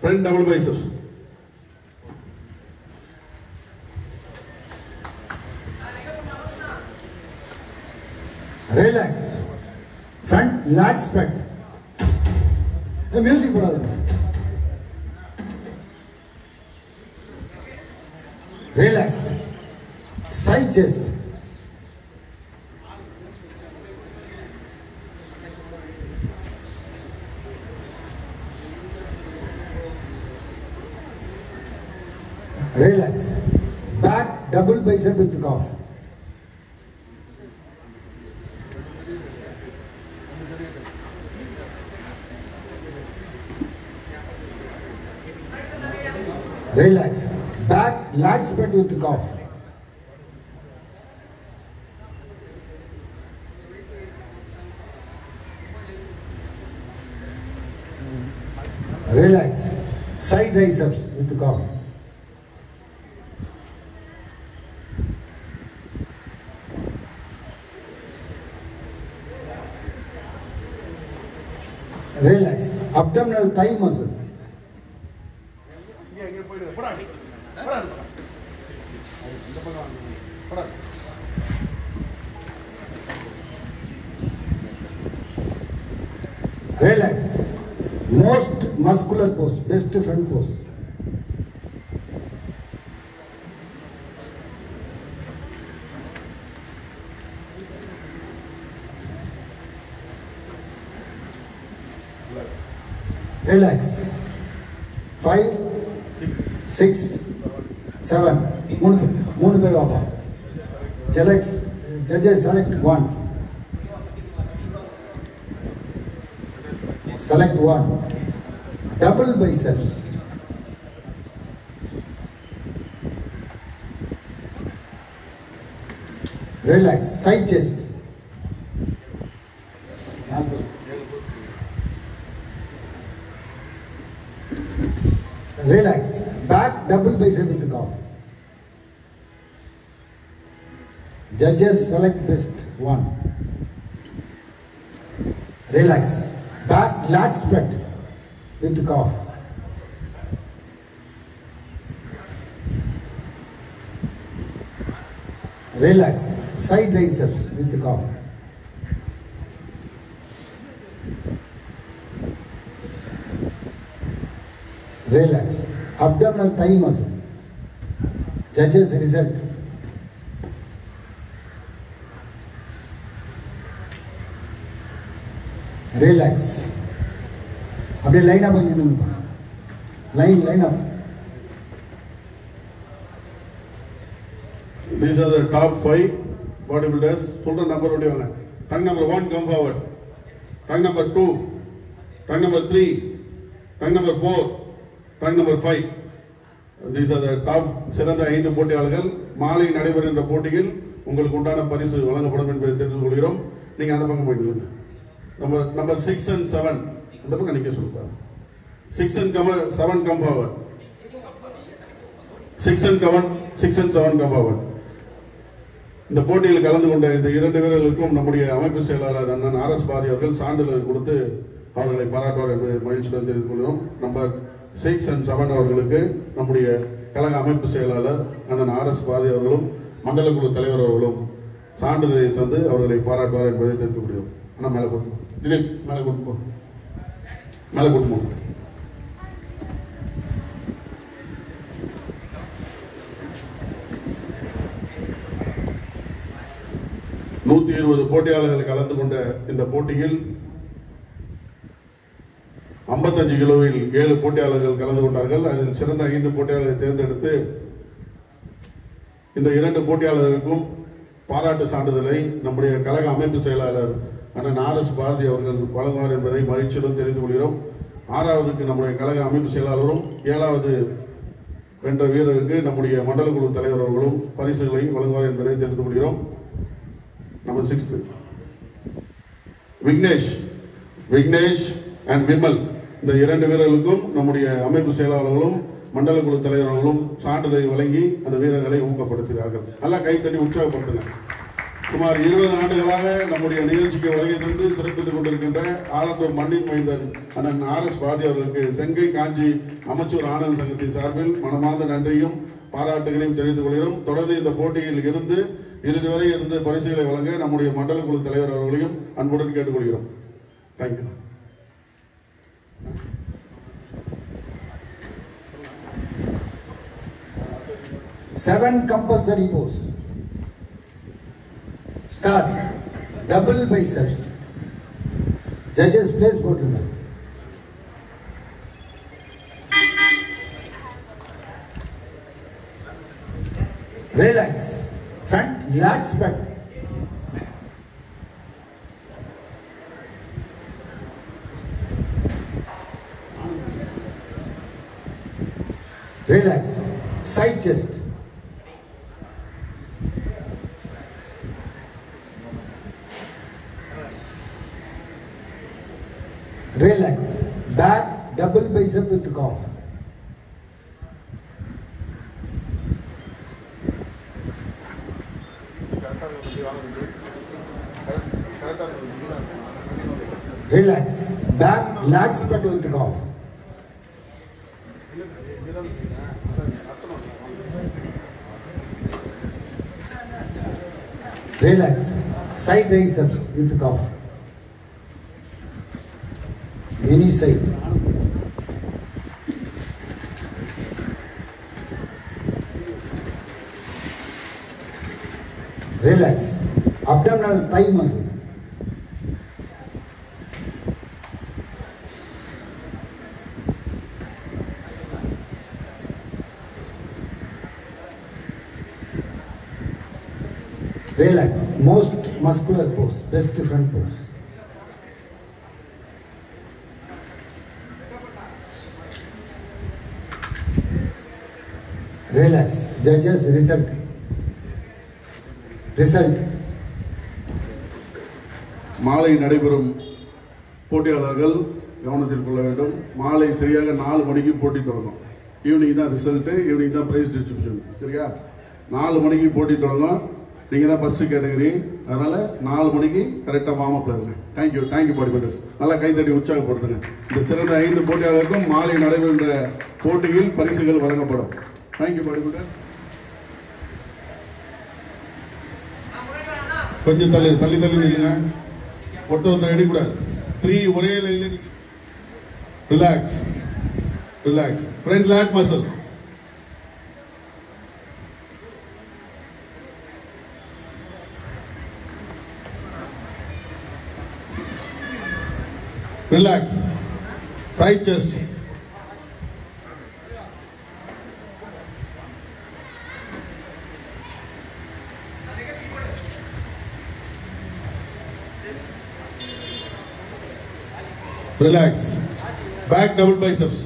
Front double biceps. Relax. Front lat spread. The music brother. Relax. Side chest. Relax. Back double bicep with calf. Relax. Back lat spread with calf. Relax. Side triceps with calf. Relax. Abdominal thigh muscle. Relax. Most muscular pose, best front pose. Relax. 5, 6, 7. Moon pe vapa. Judges select 1. Select 1. Double biceps. Relax. Side chest. Relax. Back double bicep with calf. Judges select best 1. Relax. Back lat spread with calf. Relax. Side triceps with calf. Relax. Abdominal thigh muscle. Judges result. Relax. அப்படியே line up நின்னுங்க. Line up. These are the top 5 bodybuilders. Full number ஓடிவாங்க. Tongue number 1 come forward. Tongue number 2. Tongue number 3. Tongue number 4. Tongue number 5. These are the top சிறந்த 5 போட்டியாளர்கள். மாலை நடைபெறுகின்ற போட்டியில் உங்களுக்கு உண்டான பரிசு வழங்கப்படும் என்பதை தெரிந்து கொள்கிறோம். நீங்க அந்த பக்கம் போயிடுங்க. Number 6 and 7. அந்த பக்கம் நிக்க சொல்லுங்க. 6 and 7 come forward. 6 and 7 come forward. இந்த போட்டியில் கலந்து கொண்ட இந்த 2 வீரர்களுக்கும் நம்முடைய அமைப்பு செயலாளர் அண்ணன் ஆர்எஸ் பாரதி அவர்கள் சான்றிதழ் கொடுத்து அவர்களை பாராட்டுவார் என்பதை மகிழ்ச்சியுடன் தெரிவித்துக் கொள்கிறோம். நம்பர் 6 and 7 அவர்களுக்கு நம்முடைய கழக அமைப்பு செயலாளர் அண்ணன் ஆர்எஸ் பாரதி அவர்களும் மண்டல குழு தலைவர் அவர்களும் சான்றிதழை தந்து அவர்களை பாராட்டுவார் என்பதை தெரிவித்துக் கொள்கிறோம். அண்ணா மேலே கூட்டு திலீப் மேலே கூட்டு போ. 120 போட்டியாளர்கள் கலந்து கொண்ட இந்த போட்டியில் 55 கிலோவில் 7 போட்டியாளர்கள் கலந்து கொண்டார்கள். அதில் சிறந்த 5 போட்டியாளர்களை தேர்ந்தெடுத்து இந்த 2 போட்டியாளர்களுக்கும் பாராட்டு சான்றிதழை நம்முடைய கழக அமைப்பு செயலாளர் அண்ணன் ஆர்எஸ் பாரதி அவர்கள் வழங்குவார் என்பதை மகிழ்ச்சியுடன் தெரிந்து கொள்கிறோம். 6வதுக்கு நம்முடைய கழக அமைப்பு செயலாளரும் 7வது வென்ற வீரருக்கு நம்முடைய மண்டல குழு தலைவர் அவர்களும் பரிசுகளை வழங்குவார் என்பதை தெரிந்து கொள்கிறோம். நம்பர் 6 விக்னேஷ் அண்ட் விமல் இந்த 2 வீரர்களுக்கும் நம்முடைய அமைப்பு செயலாளர்களும் மண்டல குழு தலைவர்களும் சான்றிதழை வழங்கி அந்த வீரர்களை ஊக்கப்படுத்துகிறார்கள். நல்லா கைத்தட்டி உற்சாகப்படுத்துங்க. சுமார் 20 ஆண்டுகளாக நம்முடைய நிகழ்ச்சிக்கு வருகை தந்து சிறப்பித்துக் கொண்டிருக்கின்ற ஆலந்தூர் மண்ணின் மைந்தன் அண்ணன் RS பாரதி அவர்களுக்கு செங்கை காஞ்சி அமைச்சூர் ஆனந்த சங்கத்தின் சார்பில் மனமார்ந்த நன்றியும் பாராட்டுகளையும் தெரிவித்துக் கொள்கிறோம். தொடர்ந்து இந்த போட்டியில் இருந்து இறுதி வரை இருந்து பரிசுகளை வழங்க நம்முடைய மண்டல குழு தலைவர் அவர்களையும் அன்புடன் கேட்டுக்கொள்கிறோம். Thank you. Seven compulsory pose. Start. Double biceps. Judges, please go to them. Relax. Front, relax back. Relax. Side chest. Relax. Back, double bicep with cough. Relax. Back, relax but with cough. Relax. Side triceps with cough. Any side. Relax. Abdominal thigh muscle. Relax. Most muscular pose. Best front pose. Relax. Judges result. மாலை நடைபெறும் போட்டியாளர்கள் கவனத்தில் கொள்ள வேண்டும். மாலை சரியாக 4 மணிக்கு போட்டி தொடங்கும். ஈவினிங் தான் ரிசல்ட்டு, ஈவினிங் தான் ப்ரைஸ் டிஸ்ட்ரிபியூஷன். சரியா? 4 மணிக்கு போட்டி தொடங்கும். நீங்கள் தான் ஃபஸ்ட்டு கேட்டகரி. அதனால் 4 மணிக்கு கரெக்டாக வார்மப்பில் இருங்க. Thank you body filters. நல்லா கைத்தட்டி உற்சாகப்படுத்துங்க. இந்த சிறந்த 5 போட்டியாளருக்கும் மாலை நடைபெறுகின்ற போட்டியில் பரிசுகள் வழங்கப்படும். Thank you body builders. கொஞ்சம் தள்ளி நில்லுங்க. ஒருத்தர் எடுக்கூடாது. 3 ஒரே லைன்ல. Relax. Front lat muscle. Relax. Side chest. Relax. Back double biceps.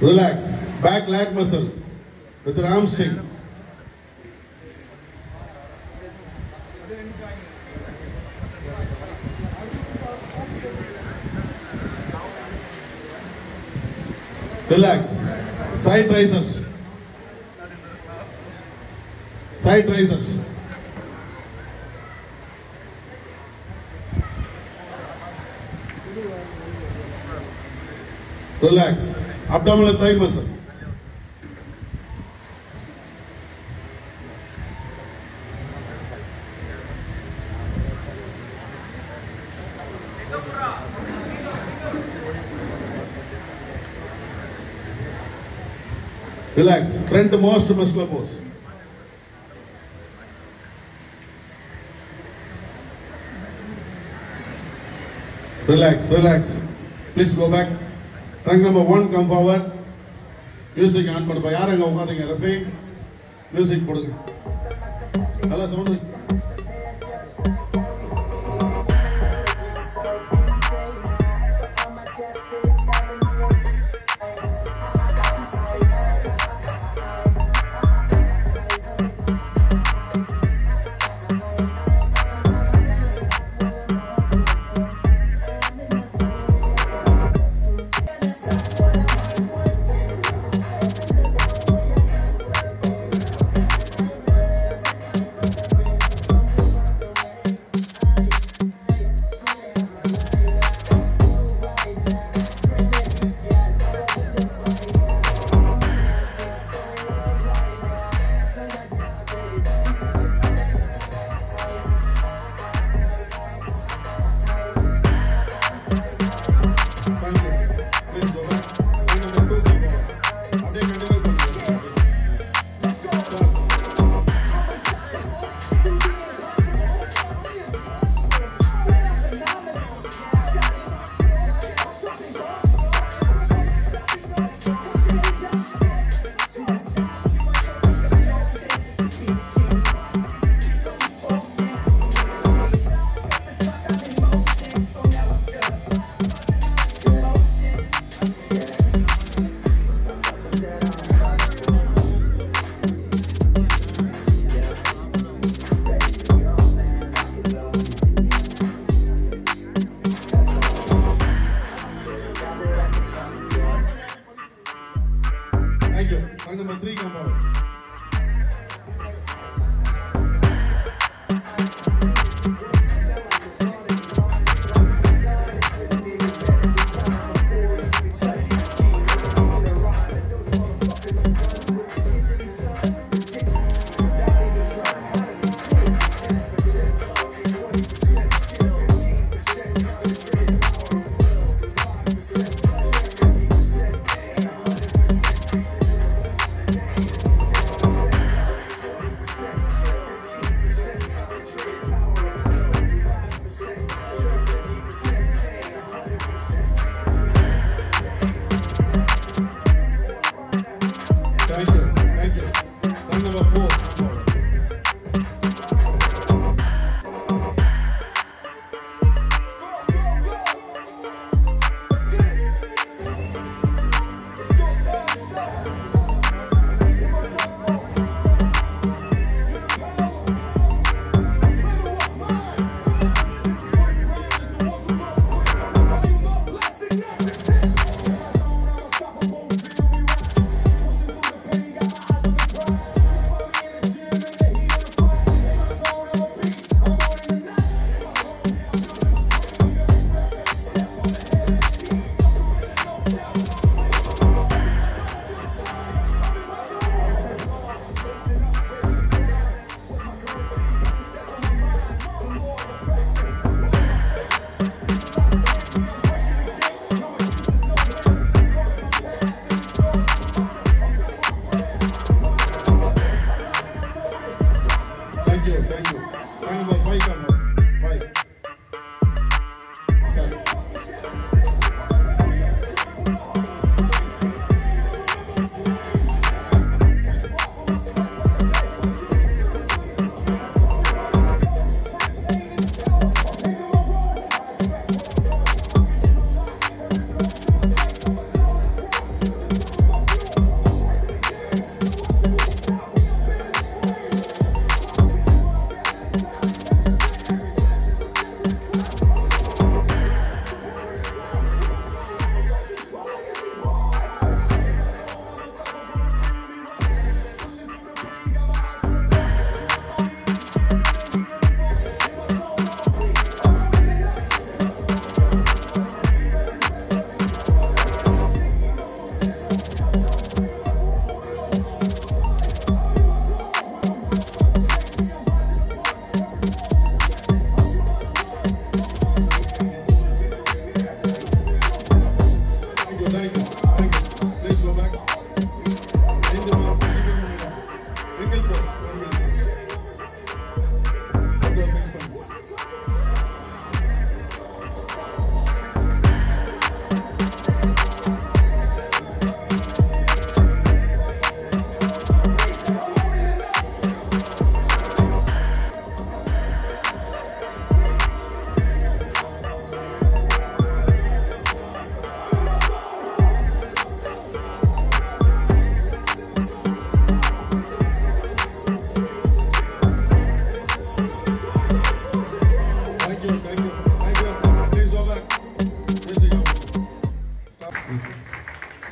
Relax. Back lat muscle with an arm string. Relax. Side triceps. Relax. Abdominal thigh muscle. Relax. Front most muscular pose. Relax. Please go back. Rank number 1, come forward. Music on பண்ணுப்பா. யார் அங்க உட்கார்றீங்க? Rafi music போடுங்க. நல்லா sound. forward.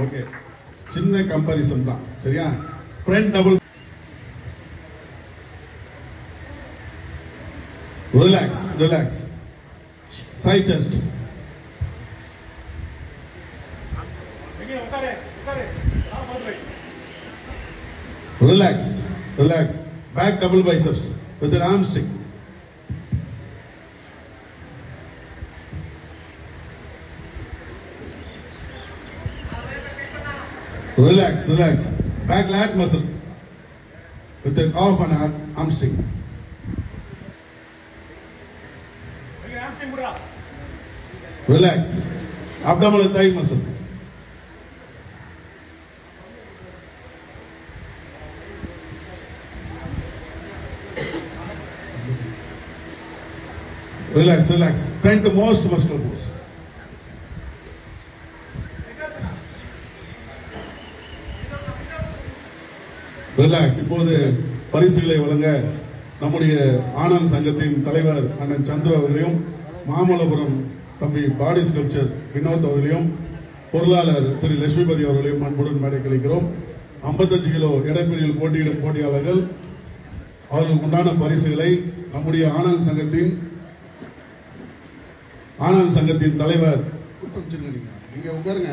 Okay, சின்ன comparison தான், சரியா? Front double, relax relax, side chest, relax relax, back double biceps with an arm stick. Relax, relax. Back lat muscle with an off and arm stick. Relax. Abdominal thigh muscle. Relax, relax. Front most muscular pose. Relax. இப்போது பரிசுகளை வழங்க நம்முடைய ஆனந்த் சங்கத்தின் தலைவர் அண்ணன் சந்துரு அவர்களையும், மாமல்லபுரம் தம்பி பாடி sculpture Vinod அவர்களையும், பொருளாளர் திரு லட்சுமிபதி அவர்களையும் அன்புடன் மேடை கழிக்கிறோம். 55 கிலோ எடைப்பிரிவில் போட்டியிடும் போட்டியாளர்கள் அவர்களுக்கு உண்டான பரிசுகளை நம்முடைய ஆனந்த் சங்கத்தின் தலைவர் நீங்க உட்காருங்க.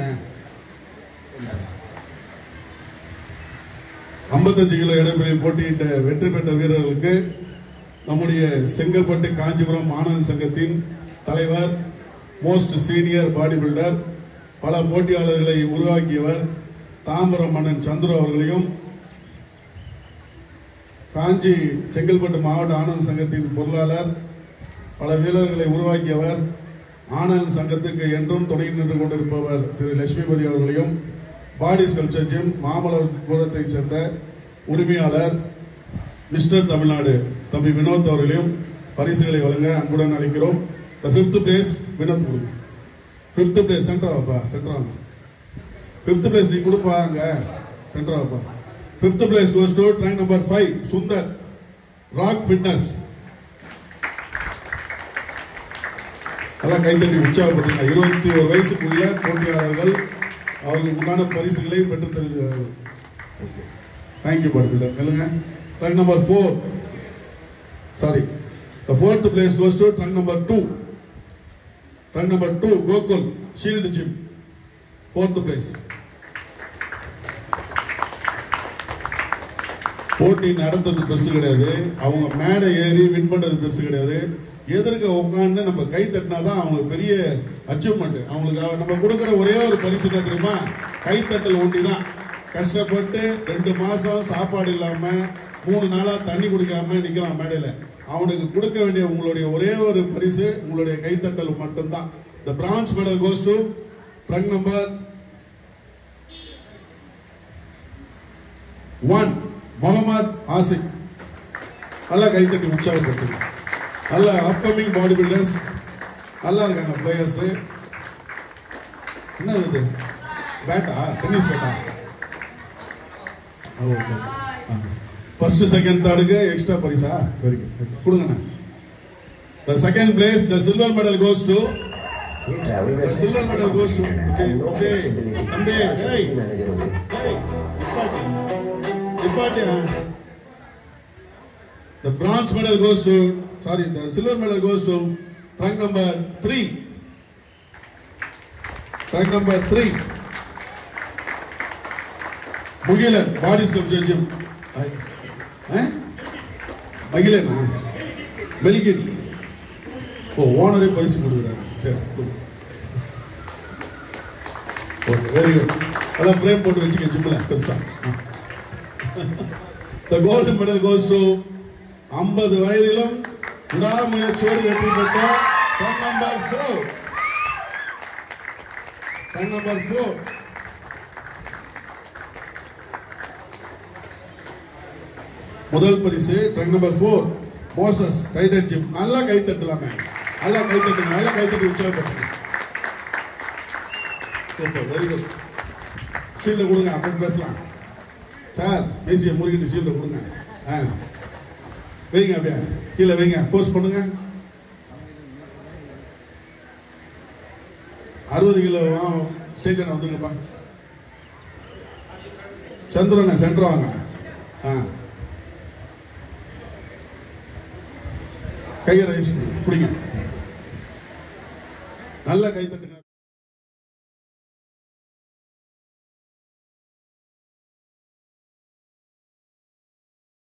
55 கிலோ எடைப்பிரிவில் போட்டியிட்ட வெற்றி பெற்ற வீரர்களுக்கு நம்முடைய செங்கல்பட்டு காஞ்சிபுரம் ஆனந்த் சங்கத்தின் தலைவர், மோஸ்ட் சீனியர் பாடி பில்டர், பல போட்டியாளர்களை உருவாக்கியவர் தாம்பரம் மன்னன் சந்துரு அவர்களையும், காஞ்சி செங்கல்பட்டு மாவட்ட ஆனந்த் சங்கத்தின் பொருளாளர், பல வீரர்களை உருவாக்கியவர், ஆனந்த் சங்கத்துக்கு என்றும் துணை நின்று கொண்டிருப்பவர் திரு லட்சுமிபதி அவர்களையும், பாடி ஸ்கல்ப்சர் ஜிம் மாமல்லபுரத்தை சேர்ந்த உரிமையாளர் மிஸ்டர் தமிழ்நாடு தம்பி வினோத் அவர்களையும் பரிசுகளை வழங்க அன்புடன் அழைக்கிறோம். 5th place வினோத் கொடுங்க. 5th place சென்ட்ராப்பா, சென்ட்ராங்க. 5th place நீ கொடுப்பாங்க, சென்ட்ராப்பா. 5th place goes to rank number 5 Sundar rock fitness. எல்லாம் கைத்தட்டி உற்சாகப்படுத்துங்க. 21 வயசுக்குள்ள போட்டியாளர்கள் அவர்களுக்கு உண்டான பரிசுகளை பெற்றுத் தருகிறார்கள். Thank you body builder. சொல்லுங்க. rank number 4, sorry, the 4th place goes to rank number 2. rank number 2 Gokul Shield Gym, 4th place. போட்டி நடந்தது பெருசு கிடையாது, அவங்க மேடை ஏறி வின் பண்ணது பெருசு கிடையாது. எதிர்க்க உட்காந்து நம்ம கை தட்டினாதான் அவங்களுக்கு பெரிய அச்சீவ்மெண்ட். அவங்களுக்கு நம்ம கொடுக்குற ஒரே ஒரு பரிசு தான் தெரியுமா? கைத்தட்டல் ஒண்டி தான். கஷ்டப்பட்டு 2 மாசம் சாப்பாடு இல்லாம 3 நாளா தண்ணி குடிக்காம நிக்கலாம் மேடையில. அவனுக்கு கொடுக்க வேண்டிய உங்களுடைய ஒரே ஒரு பரிசு உங்களுடைய கைத்தட்டல் மட்டும்தான். The bronze medal goes to rank number 1 Mohammed Ashik. நல்லா கைத்தட்டி உற்சாகப்பட்டு. நல்ல அப்கமிங் பாடி பில்டர்ஸ் நல்லா இருக்காங்க பிளேயர்ஸ். என்ன இது பேட்டா? டென்னிஸ் பேட்டா? ஃபர்ஸ்ட் செகண்ட் தேர்டுக்கு எக்ஸ்ட்ரா பரிசா? வெரி குட், கொடுங்கண்ணா. The second place, the silver medal goes to the bronze medal goes to, sorry, the silver medal goes to rank number 3. rank number 3 Mugilan body sculpture gym. மகிழனா மெல்கின். ஓனரே பரிசு கொடுக்குறாரு. சரி, okay, very good. எல்லாம் frame போட்டு வச்சுக்க ஜிம்ல பெருசா. The gold medal goes to 50 வயதிலும் விடாமுயற்சியோடு வெற்றி பெற்ற rank number 4. rank number 4 முதல் பரிசு rank number 4 Moses Titan gym. நல்லா கை தட்டலாமே, நல்லா கை தட்டுங்க, நல்லா கை தட்டி உற்சாகப்படுத்துங்க. Very good. ஷீல்டை கொடுங்க, அப்புறம் பேசலாம். சார் பேசிய முருகிட்டு ஷீல்டை கொடுங்க. வைங்க, அப்படியே கீழே வைங்க, போஸ்ட் பண்ணுங்க. 60 கிலோ ஸ்டேஜ் வந்துருங்கப்பா. சந்திரனை சென்டர் வாங்க. கையை ரைஸ் பிடிங்க, நல்லா கை தட்டுங்க.